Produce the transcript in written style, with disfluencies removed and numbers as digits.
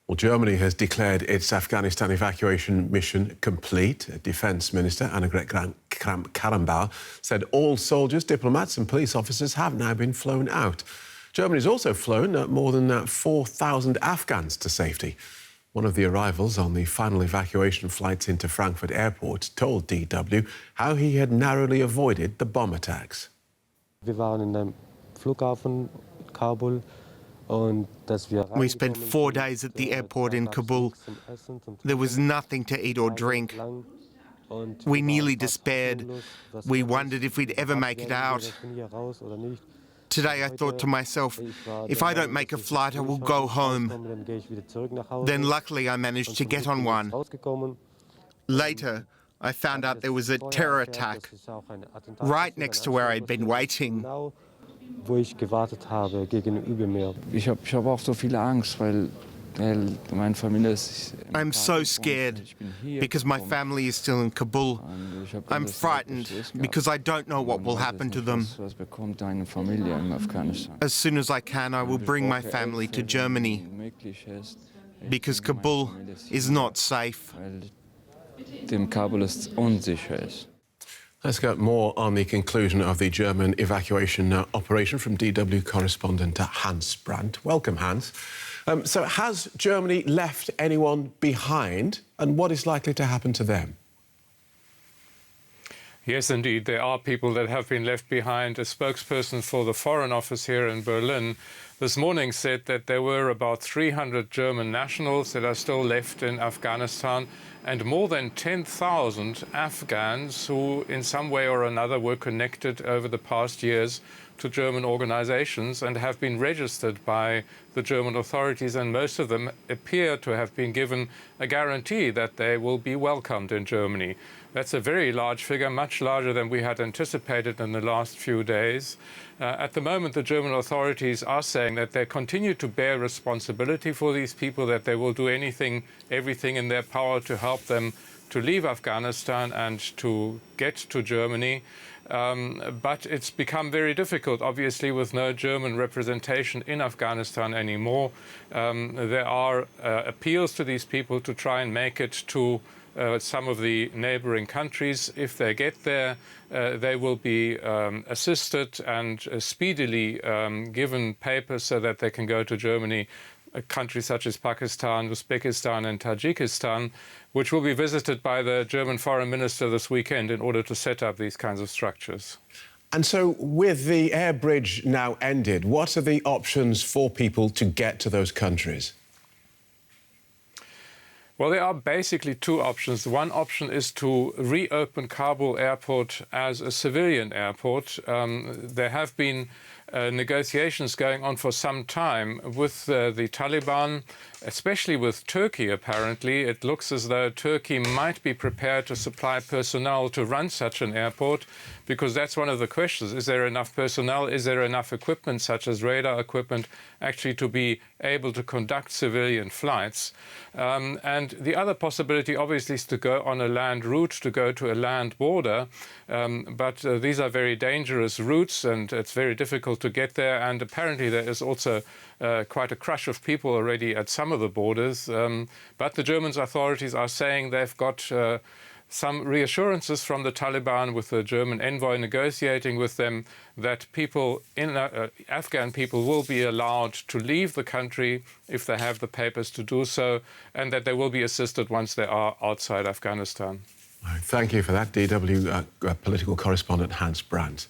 Well, Germany has declared its Afghanistan evacuation mission complete. Defence Minister Annegret Kramp-Karrenbauer said all soldiers, diplomats and police officers have now been flown out. Germany's also flown more than 4,000 Afghans to safety. One of the arrivals on the final evacuation flights into Frankfurt airport told DW how he had narrowly avoided the bomb attacks. Wir waren in einem Flughafen Kabul. We spent 4 days at the airport in Kabul. There was nothing to eat or drink. We nearly despaired. We wondered if we'd ever make it out. Today I thought to myself, if I don't make a flight, I will go home. Then luckily I managed to get on one. Later, I found out there was a terror attack right next to where I'd been waiting. Wo ich gewartet habe, gegenüber mir. Ich habe auch so viele Angst, weil meine Familie ist. I'm so scared because my family is still in Kabul. I'm frightened because I don't know what will happen to them. Was bekommt deine Familie in Afghanistan? As soon as I can, I will bring my family to Germany because Kabul is not safe. Dem Kabul ist unsicher ist. Let's get more on the conclusion of the German evacuation operation from DW correspondent Hans Brandt. Welcome, Hans. So has Germany left anyone behind, and what is likely to happen to them? Yes, indeed. There are people that have been left behind. A spokesperson for the Foreign Office here in Berlin this morning said that there were about 300 German nationals that are still left in Afghanistan and more than 10,000 Afghans who in some way or another were connected over the past years to German organizations and have been registered by the German authorities, and most of them appear to have been given a guarantee that they will be welcomed in Germany. That's a very large figure, much larger than we had anticipated in the last few days. At the moment, the German authorities are saying that they continue to bear responsibility for these people, that they will do everything in their power to help them to leave Afghanistan and to get to Germany. But it's become very difficult, obviously, with no German representation in Afghanistan anymore. There are appeals to these people to try and make it to some of the neighboring countries. If they get there, they will be assisted and speedily given papers so that they can go to Germany. Countries such as Pakistan, Uzbekistan and Tajikistan, which will be visited by the German foreign minister this weekend in order to set up these kinds of structures. And so with the air bridge now ended, what are the options for people to get to those countries? Well, there are basically two options. One option is to reopen Kabul airport as a civilian airport. There have been negotiations going on for some time with the Taliban, especially with Turkey, apparently. It looks as though Turkey might be prepared to supply personnel to run such an airport, because that's one of the questions. Is there enough personnel? Is there enough equipment, such as radar equipment, actually to be able to conduct civilian flights? And the other possibility, obviously, is to go on a land route, to go to a land border. But these are very dangerous routes, and it's very difficult to get there. And apparently there is also quite a crush of people already at some of the borders. But the German authorities are saying they've got some reassurances from the Taliban, with the German envoy negotiating with them, that people Afghan people will be allowed to leave the country if they have the papers to do so, and that they will be assisted once they are outside Afghanistan. Thank you for that, DW political correspondent Hans Brandt.